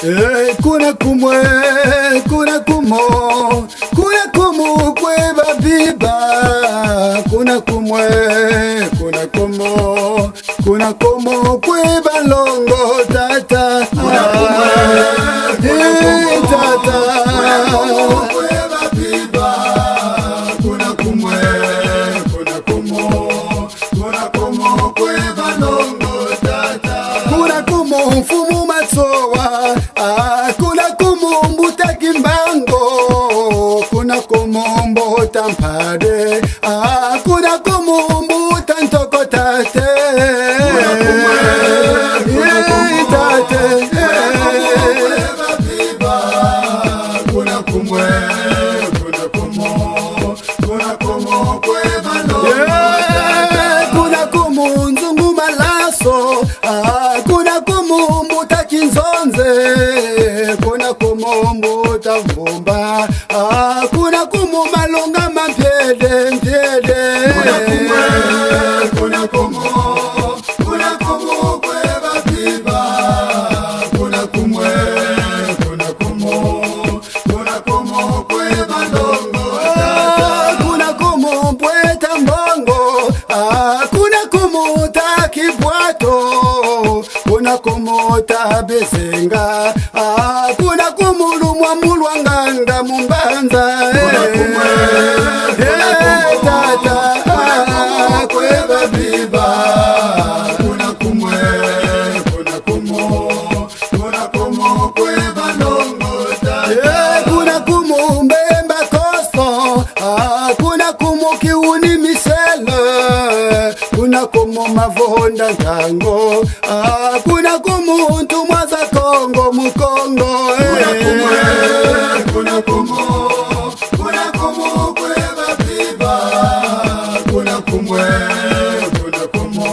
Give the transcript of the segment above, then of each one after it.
Kuna kumwe, kuna kumo, kuna kumu kwe babiba. Kuna kumwe, kuna kumo, kuna kumo kwe balongo tata. Kuna kumwe, tata. Kuna kumo kwe babiba. Kuna kumwe, kuna kumo, kuna kumo kwe balongo tata. Kuna kumo mfumu matsowa. Kuna kumu kimbango, kuna kumu tampade, kuna kumu tantokotate. Kuna kumwe, kuna kumu, kuna kumwe, kuna kumu, kuna kumu kwe balongo tata. Kuna kumu nzungu malaso, kuna kumu mutakinzonze. Kuna kumu tavumba, kuna kumu malonga mampyede mpyede. Kuna kumwe, kuna kumu, kuna kumu kwe babiba. Kuna kumwe, kuna kumu, kuna kumu kwe balongo tata. Kuna kumu mpweta mbongo, kuna kumu takibwato. Kuna kumu tabezenga, kuna kumu lumwa mulwanganga mumbanza. Kuna kumwe, tata, kwe babiba. Kuna kumwe, kuna kumu, kuna kumu kwe balongo tata. Kuna kumu mbemba koso, kuna kumu kiuni misele. Kuna kumu mavonda ntango, kuna kumu ntumwa za Kongo mukongo. Kuna kumwe, kuna kumu, kuna kumu kwe babiba. Kuna kumwe, kuna kumu,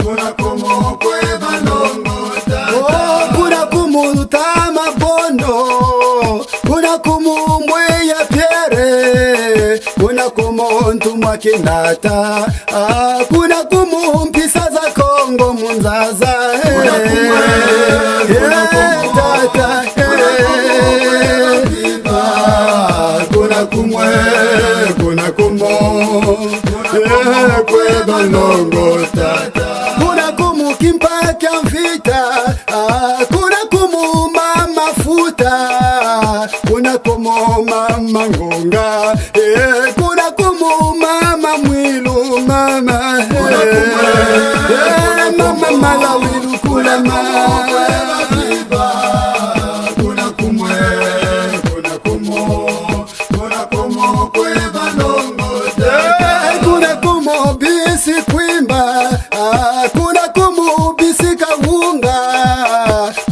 kuna kumu kwe balongo tata. Kuna kumu tama bondo, kuna kumu mweya pyere. Kuna kumu ntumwa kinata, kuna kumu mpisa za Kongo munzaza. Kuna kumwe, kuna kumu, tata, kuna kumwe, kuna kumu kwe balongo tata. Kuna kumu kimpaka mvita, kuna kumu mama futa. Kuna kumu mama ngonga, kuna kumu mama mwilu mama. Kuna kumwe, mama malawilu kula mama. Kuna kumwe, kuna kumu, kuna kumu kwe balongo tata. Kuna kumu bisi kwimba, kuna kumu bisi kawunga.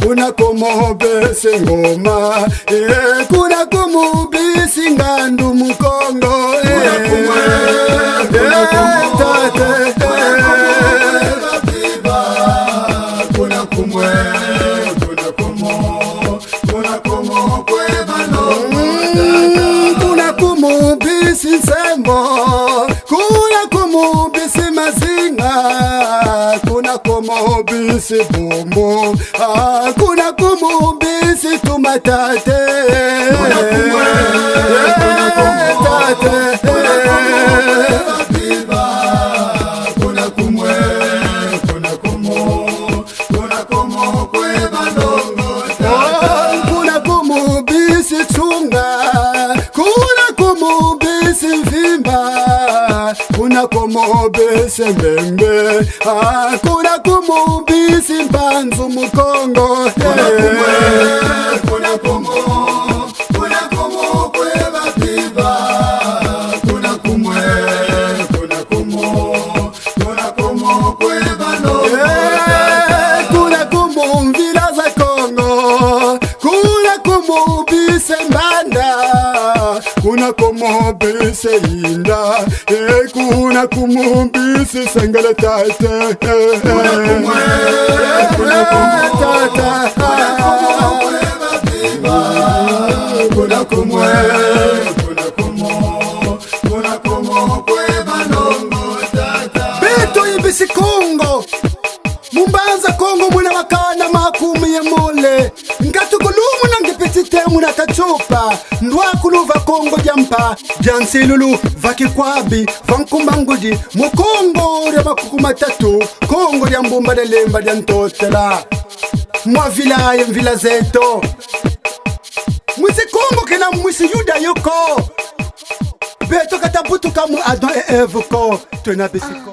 Kuna kumu bisi ngoma, kuna kumu bisi ngandu mukongo. Kuna kumwe, kuna kumu, tata, kuna kumwe, kuna kumu, kuna kumu kwe balongo tata. Kuna kumu bisi nsembo, kuna kumu bisi mazinga. Kuna kumu bisi bumbu, kuna kumu bisi tumatate. Kuna kumwe, kuna kumu, tata, kuna kumu kwe babiba. Kuna kumwe, kuna kumu, kuna kumu kwe balongo tata. Kuna kumu bisi chunga, kuna kumu bisi mvimba. Kuna kumu bisi mbembe, kuna kumu bisi mpanzu mukongo. Kuna kumwe, kuna kumu, kuna kumu kwe babiba. Kuna kumwe, kuna kumu, kuna kumu kwe balongo tata. Kuna kumu mvila za Kongo, kuna kumu bise mbanda. Kuna kumu bise inda, kuna kumu bise sengele tate. Kuna kumwe, kuna kumu, tata, kuna kumu kwe babiba. Kuna kumwe, kuna kumu, kuna kumu kwe balongo tata. Beto ibisi Kongo, mumbanza Kongo muna wakana makumi ya mole. muna katsupa ndwa kuluva Kongo jampa jansilulu vakikwabi vankumbangudi mukongo rya makukuma tatu Kongo rya mbumba de lemba rya ntotela mwa vilaye mvila zeto mwisi Kongo kena mwisi yuda yuko beto katabutu kamu Adam e Eve ko tena bisiko